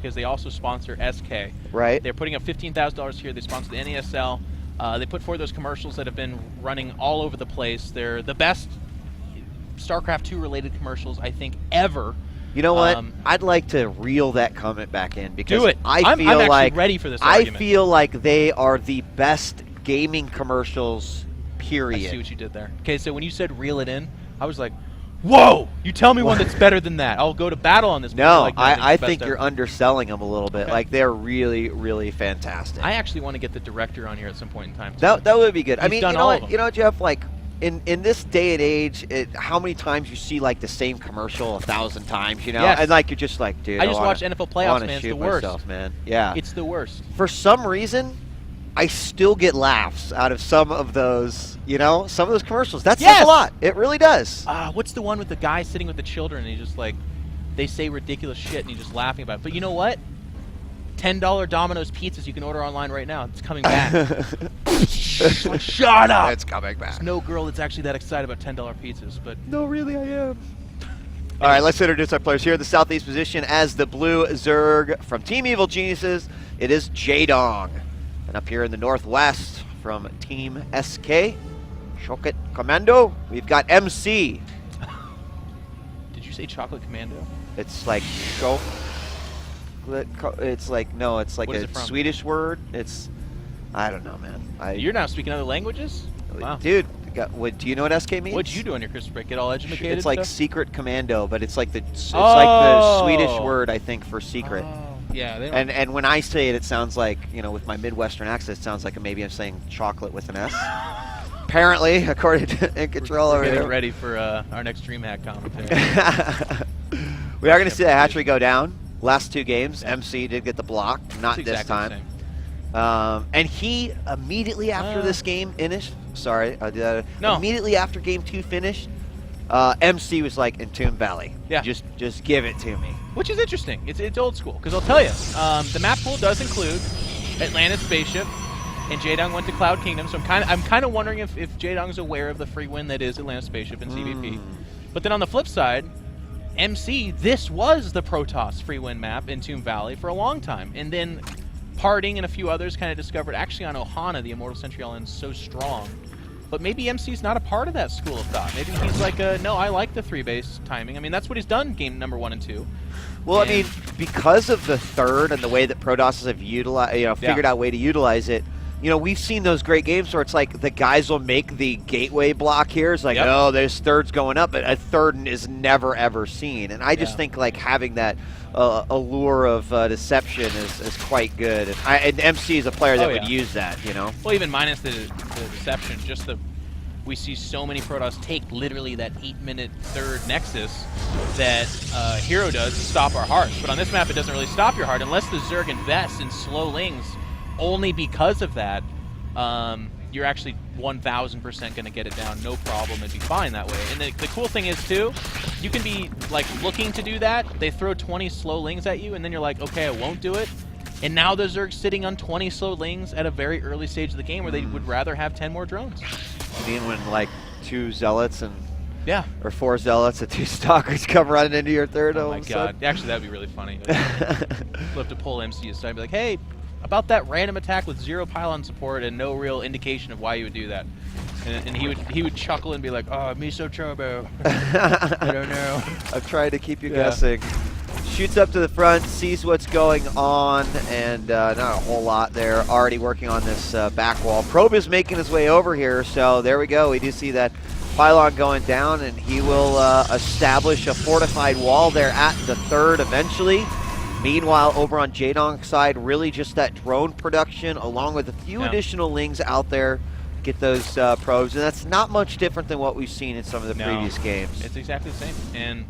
because they also sponsor SK. Right. They're putting up $15,000 here. They sponsor the NASL. They put forward those commercials that have been running all over the place. They're the best StarCraft 2 related commercials I think ever. You know what? I'd like to reel that comment back in because do it. I feel I'm like actually ready for this argument. I feel like they are the best gaming commercials. Period. I see what you did there. Okay, so when you said reel it in, I was like, whoa! You tell me one that's better than that. I'll go to battle on this. No, like I think you're underselling them a little bit. Okay. Like they're really, really fantastic. I actually want to get the director on here at some point in time. That would be good. I mean, you know, Jeff, like in this day and age, how many times you see like the same commercial 1,000 times, you know? Yes. And like you're just like, dude, I just watched NFL playoffs, man. It's the worst. Myself, man. Yeah. It's the worst. For some reason, I still get laughs out of some of those, you know, some of those commercials. That says a lot. It really does. What's the one with the guy sitting with the children and he just like, they say ridiculous shit and he's just laughing about it. But you know what? $10 Domino's pizzas you can order online right now. It's coming back. Shut up! It's coming back. There's no girl that's actually that excited about $10 pizzas, but no, really, I am. All right, let's introduce our players here in the southeast position as the Blue Zerg from Team Evil Geniuses. It is Jaedong. And up here in the northwest from Team SK, Chocolate Commando, we've got MC. Did you say Chocolate Commando? It's like chocolate. It's like no, it's like a Swedish word. It's I don't know, man. You're now speaking other languages? Wow. Dude, do you know what SK means? What'd you do on your Christmas break? Get all educated? It's like secret commando, but it's like the the Swedish word I think for secret. Oh. Yeah, they and when I say it, it sounds like, you know, with my Midwestern accent, it sounds like maybe I'm saying chocolate with an S. Apparently, according to In Control over here. Getting ready for our next DreamHack commentary. We are going to see that hatchery go down. Last 2 games, MC did get the block, not this time. And he immediately after this game finished. Sorry, I did that. No. Immediately after game 2 finished, MC was like, in Tomb Valley. Yeah. Just give it to me. Which is interesting. It's old school, because I'll tell you, the map pool does include Atlantis Spaceship, and Jaedong went to Cloud Kingdom, so I'm kind of wondering if Jaedong's aware of the free win that is Atlantis Spaceship and ZvP. But then on the flip side, MC, this was the Protoss free win map in Tomb Valley for a long time, and then Parting and a few others kind of discovered actually on Ohana the Immortal Sentry Island is so strong. But maybe MC's not a part of that school of thought. Maybe he's like, no, I like the 3-base timing. I mean, that's what he's done game number 1 and 2. Well, I mean, because of the third and the way that Protoss have figured out a way to utilize it, you know, we've seen those great games where it's like the guys will make the gateway block here. It's like, oh, there's thirds going up, but a third is never, ever seen. And I just think, like, having that allure of deception is quite good. And MC is a player that would use that, you know? Well, even minus the deception, just we see so many Protoss take literally that 8-minute third Nexus that Hero does to stop our hearts. But on this map, it doesn't really stop your heart unless the Zerg invests in slow lings. Only because of that, you're actually 1,000% going to get it down, no problem, and be fine that way. And the cool thing is, too, you can be, like, looking to do that. They throw 20 slow lings at you, and then you're like, okay, I won't do it. And now the Zerg's sitting on 20 slow lings at a very early stage of the game where they would rather have 10 more drones. I mean, when, like, 2 Zealots and... or 4 Zealots and 2 Stalkers come running into your third. Oh, my God. Actually, that'd be really funny. We'll have to pull MC aside and be like, hey, about that random attack with 0 pylon support and no real indication of why you would do that. And he would chuckle and be like, oh, Miso Turbo. I don't know. I'm trying to keep you guessing. Shoots up to the front, sees what's going on, and not a whole lot there. Already working on this back wall. Probe is making his way over here, so there we go. We do see that pylon going down, and he will establish a fortified wall there at the third eventually. Meanwhile, over on Jaedong's side, really just that drone production along with a few additional lings out there. Get those probes, and that's not much different than what we've seen in some of the previous games. It's exactly the same. And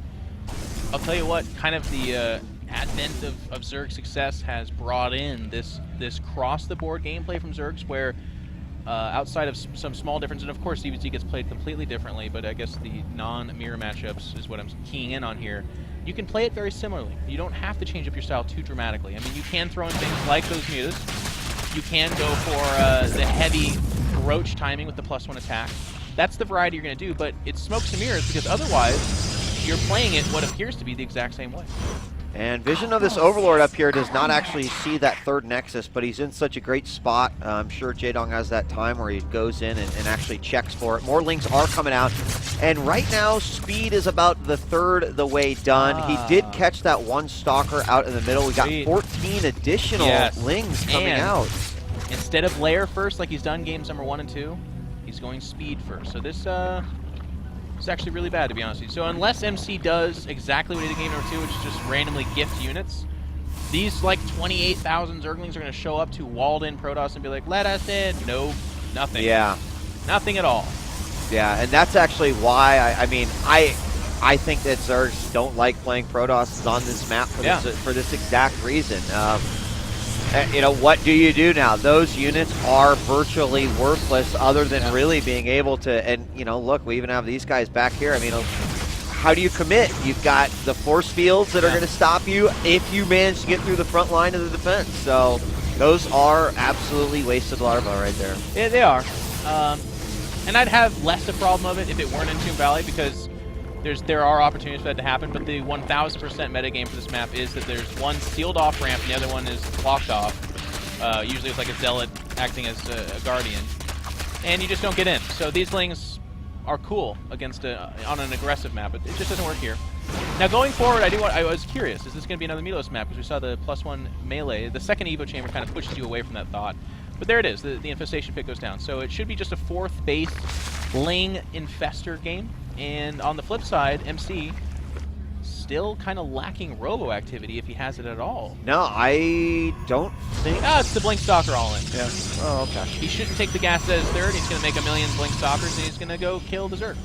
I'll tell you what, kind of the advent of Zerg success has brought in this cross-the-board gameplay from Zergs where outside of some small differences, and of course DBT gets played completely differently, but I guess the non-mirror matchups is what I'm keying in on here. You can play it very similarly. You don't have to change up your style too dramatically. I mean, you can throw in things like those mutas. You can go for the heavy roach timing with the +1 attack. That's the variety you're going to do, but it's smokes and mirrors because otherwise you're playing it what appears to be the exact same way. And vision of this Overlord up here does not actually see that third Nexus, but he's in such a great spot. I'm sure Jaedong has that time where he goes in and actually checks for it. More Lings are coming out. And right now, speed is about the third the way done. He did catch that one Stalker out in the middle. We got 14 additional Lings coming out. Instead of layer first, like he's done games number 1 and 2, he's going speed first. So this it's actually really bad, to be honest with you. So unless MC does exactly what he did in game number 2, which is just randomly gift units, these like 28,000 Zerglings are going to show up to walled-in Protoss and be like, let us in. No, nothing. Yeah. Nothing at all. Yeah, and that's actually why, I think that Zergs don't like playing Protoss on this map for this exact reason. You know, what do you do now? Those units are virtually worthless other than really being able to, and, you know, look, we even have these guys back here. I mean, how do you commit? You've got the force fields that are going to stop you if you manage to get through the front line of the defense. So those are absolutely wasted larvae right there. Yeah, they are. And I'd have less a problem of it if it weren't in Tomb Valley, because there are opportunities for that to happen, but the 1000% metagame for this map is that there's one sealed off ramp and the other one is blocked off. Usually it's like a Zealot acting as a Guardian. And you just don't get in. So these Lings are cool against on an aggressive map, but it just doesn't work here. Now going forward, I was curious, is this going to be another Milos map? Because we saw the +1 melee. The second Evo chamber kind of pushes you away from that thought. But there it is, the infestation pick goes down. So it should be just a 4th base Ling infester game. And on the flip side, MC still kind of lacking robo activity if he has it at all. No, I don't think. It's the Blink Stalker all in. Yeah. Oh, okay. He shouldn't take the gas as third. He's going to make a million Blink Stalkers and he's going to go kill the Zerg.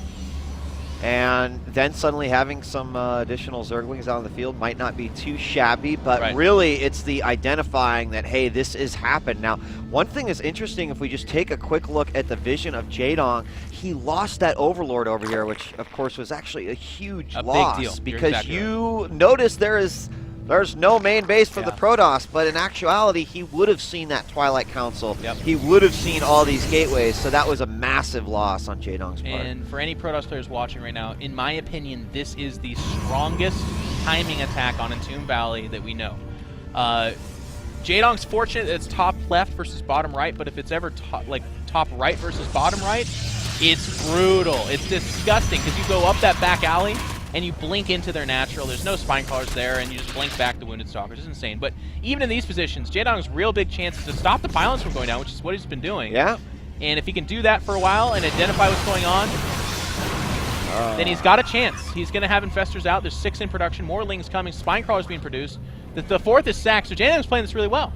And then suddenly having some additional Zerglings out on the field might not be too shabby, but really it's the identifying that, hey, this has happened. Now, one thing is interesting, if we just take a quick look at the vision of Jaedong, he lost that Overlord over here, which of course was actually a huge loss. Big deal. Because exactly you notice there's no main base for the Protoss, but in actuality, he would have seen that Twilight Council. He would have seen all these gateways, so that was a massive loss on Jaedong's part. And for any Protoss players watching right now, in my opinion, this is the strongest timing attack on Entomb Valley that we know. Jaedong's fortunate that it's top left versus bottom right, but if it's ever top right versus bottom right, it's brutal. It's disgusting, because you go up that back alley, and you blink into their natural. There's no spine crawlers there, and you just blink back the wounded stalkers. It's insane. But even in these positions, Jaedong's real big chance is to stop the pylons from going down, which is what he's been doing. Yeah. And if he can do that for a while and identify what's going on, then he's got a chance. He's going to have infestors out. There's 6 in production, more Lings coming, spine crawlers being produced. The 4th is sacked, so Jaedong's playing this really well.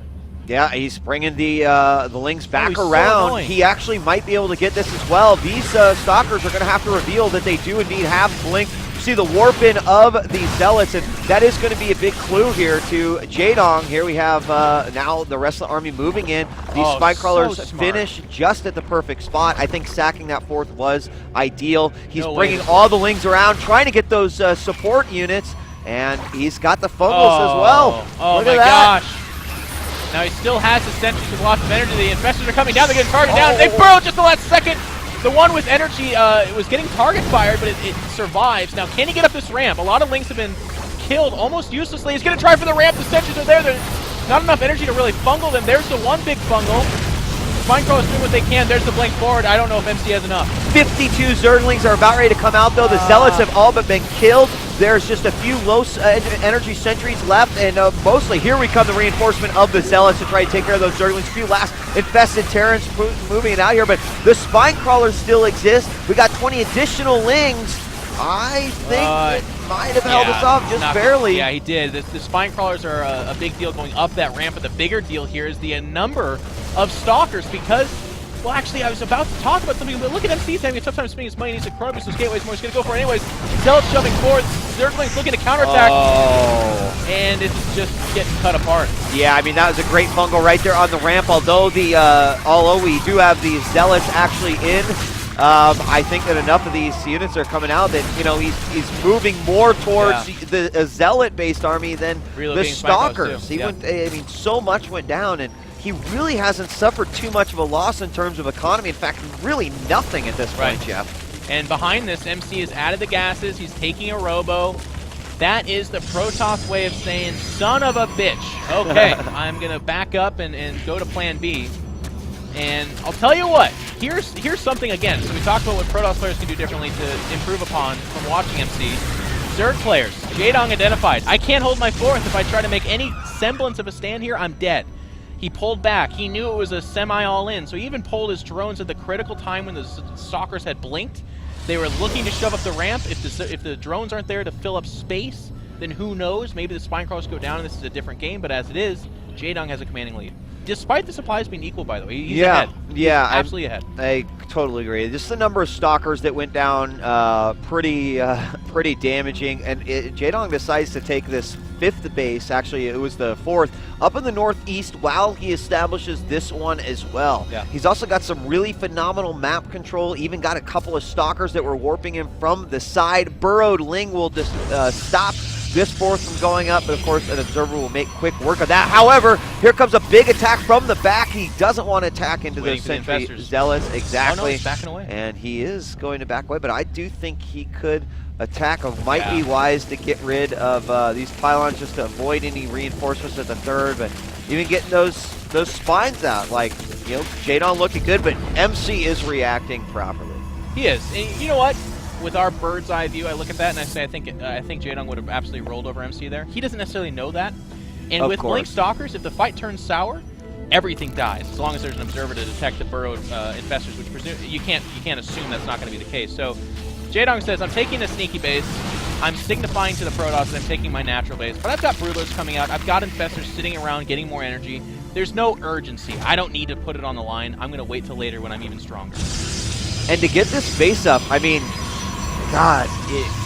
Yeah, he's bringing the Lings back around. So he actually might be able to get this as well. These Stalkers are going to have to reveal that they do indeed have Blink. See the warp in of the Zealots, and that is going to be a big clue here to Jaedong. Here we have now the rest of the army moving in. These spine crawlers finish just at the perfect spot. I think sacking that 4th was ideal. He's bringing all the Lings around, trying to get those support units, and he's got the fungals as well. Oh Look my at that. gosh. Now he still has the sentries with lots of energy. The infestors are coming down. They're getting targeted down. They burrow just the last second. The one with energy was getting target fired, but it survives. Now, can he get up this ramp? A lot of Lings have been killed almost uselessly. He's going to try for the ramp. The sentries are there. There's not enough energy to really fungal them. There's the one big fungal. Minecrawl's doing what they can. There's the blink forward. I don't know if MC has enough. 52 Zerglings are about ready to come out, though. The Zealots have all but been killed. There's just a few low energy sentries left, and mostly here we come, the reinforcement of the Zealots to try to take care of those Zerglings. A few last infested Terrans moving it out here, but the spine crawlers still exist. We got 20 additional Lings. I think it might have held us off just barely. Yeah, he did. The spine crawlers are a big deal going up that ramp, but the bigger deal here is the number of Stalkers, because, well, actually, I was about to talk about something, but look at MC having a tough time spending his money. He needs to Chronos those gateways more. He's going to go for it anyways. Zealots shoving forward. Zerglings looking to counterattack. And it's just getting cut apart. Yeah, I mean, that was a great fungal right there on the ramp, although we do have the Zealots actually in. I think that enough of these units are coming out that, you know, he's moving more towards the Zealot-based army than the Stalkers. He went, I mean, so much went down, and he really hasn't suffered too much of a loss in terms of economy. In fact, really nothing at this point, Jeff. And behind this, MC has added the gases. He's taking a robo. That is the Protoss way of saying, son of a bitch. Okay, I'm going to back up and go to plan B. And I'll tell you what, here's something again. So we talked about what Protoss players can do differently to improve upon from watching MC. Zerg players, Jaedong identified. I can't hold my fourth. If I try to make any semblance of a stand here, I'm dead. He pulled back. He knew it was a semi-all-in, so he even pulled his drones at the critical time when the stalkers had blinked. They were looking to shove up the ramp. If the drones aren't there to fill up space, then who knows? Maybe the spine crawlers go down and this is a different game, but as it is, Jaedong has a commanding lead. Despite the supplies being equal, by the way. He's ahead. Yeah, He's absolutely ahead. I totally agree. Just the number of stalkers that went down, pretty damaging. And Jaedong decides to take this 5th base, actually it was the 4th, up in the northeast while he establishes this one as well. Yeah. He's also got some really phenomenal map control, even got a couple of stalkers that were warping him from the side. Burrowed Ling will just stop this 4th from going up, but of course an observer will make quick work of that. However, here comes a big attack from the back. He doesn't want to attack into the sentry zealots. Exactly. Oh, no, he's backing away. And he is going to back away, but I do think he could attack. Might be wise to get rid of these pylons just to avoid any reinforcements at the 3rd, but even getting those spines out, like, you know, Jaedong looking good, but MC is reacting properly. He is. And you know what? With our bird's eye view, I look at that and I say I think Jaedong would have absolutely rolled over MC there. He doesn't necessarily know that. And with Blink Stalkers, if the fight turns sour, everything dies as long as there's an observer to detect the burrowed infestors, which you can't assume that's not going to be the case. So Jaedong says, I'm taking a sneaky base. I'm signifying to the Protoss that I'm taking my natural base, but I've got Broodlords coming out. I've got infestors sitting around getting more energy. There's no urgency. I don't need to put it on the line. I'm going to wait till later when I'm even stronger. And to get this base up, I mean, God,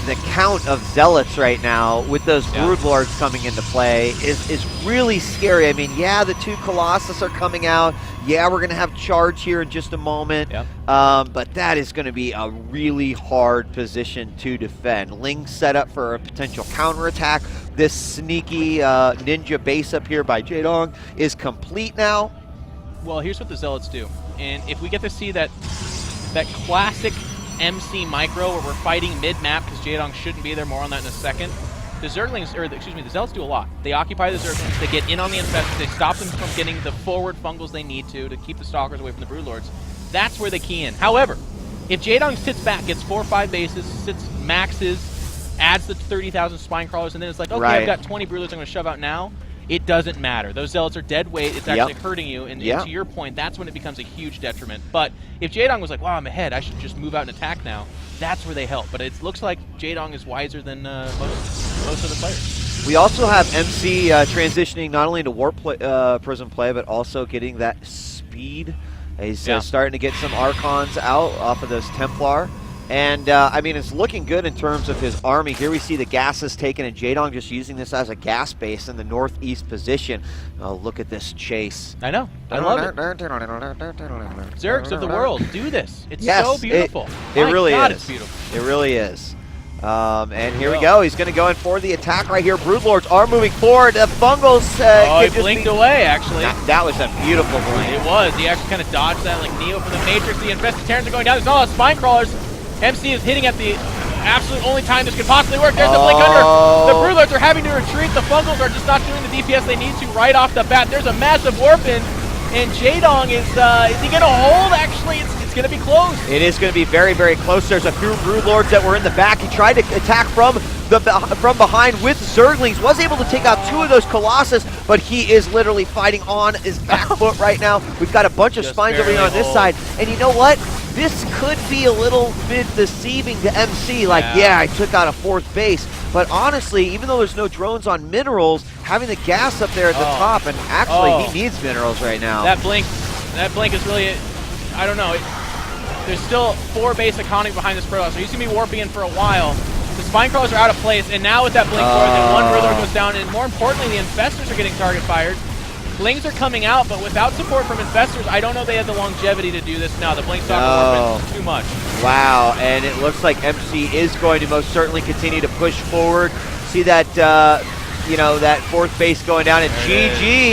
the count of zealots right now with those Broodlords coming into play is really scary. I mean, yeah, the 2 Colossus are coming out. Yeah, we're going to have charge here in just a moment. Yep. But that is going to be a really hard position to defend. Ling set up for a potential counterattack. This sneaky ninja base up here by Jaedong is complete now. Well, here's what the zealots do. And if we get to see that classic MC micro where we're fighting mid-map because Jaedong shouldn't be there, more on that in a second. The Zerglings, or the Zealots do a lot. They occupy the Zerglings, they get in on the infestors, they stop them from getting the forward fungals they need to keep the Stalkers away from the Broodlords. That's where they key in. However, if Jaedong sits back, gets 4 or 5 bases, sits maxes, adds the 30,000 spine crawlers, and then it's like, okay, I've got 20 Broodlords I'm going to shove out now, it doesn't matter. Those Zealots are dead weight. It's actually hurting you. And to your point, that's when it becomes a huge detriment. But if Jaedong was like, wow, I'm ahead, I should just move out and attack now, that's where they help. But it looks like Jaedong is wiser than most of the players. We also have MC transitioning not only to Warp Prism play, but also getting that speed. He's starting to get some Archons out off of those Templar. And, I mean, it's looking good in terms of his army. Here we see the gases taken, and Jaedong just using this as a gas base in the northeast position. Oh, look at this chase. I know. I love it. Zergs of the world, do this. It's so beautiful. It really is. It's beautiful. It really is. And here we go. He's going to go in for the attack right here. Broodlords are moving forward. The Fungals he blinked away, actually. That was a beautiful blink. It was. He actually kind of dodged that like Neo from the Matrix. The infested Terrans are going down. There's all the spine crawlers. MC is hitting at the absolute only time this could possibly work. There's the blink under. The Broodlords are having to retreat. The Fungals are just not doing the DPS they need to right off the bat. There's a massive warp in. And Jaedong is he going to hold? Actually, it's going to be close. It is going to be very, very close. There's a few Broodlords that were in the back. He tried to attack from behind with Zerglings. Was able to take out 2 of those Colossus, but he is literally fighting on his back foot right now. We've got a bunch of spines over here on this side. And you know what? This could be a little bit deceiving to MC. Like, I took out a 4th base. But honestly, even though there's no drones on minerals, having the gas up there at the top, and actually he needs minerals right now. That blink is really, I don't know. There's still 4 base economy behind this Protoss, so he's going to be warping in for a while. The spine crawlers are out of place, and now with that blink forward, then 1 Broodlord goes down, and more importantly, the infestors are getting target fired. Blings are coming out, but without support from infestors, I don't know they have the longevity to do this now. The blink stalker warp too much. Wow, and it looks like MC is going to most certainly continue to push forward. See that, that 4th base going down, and GG.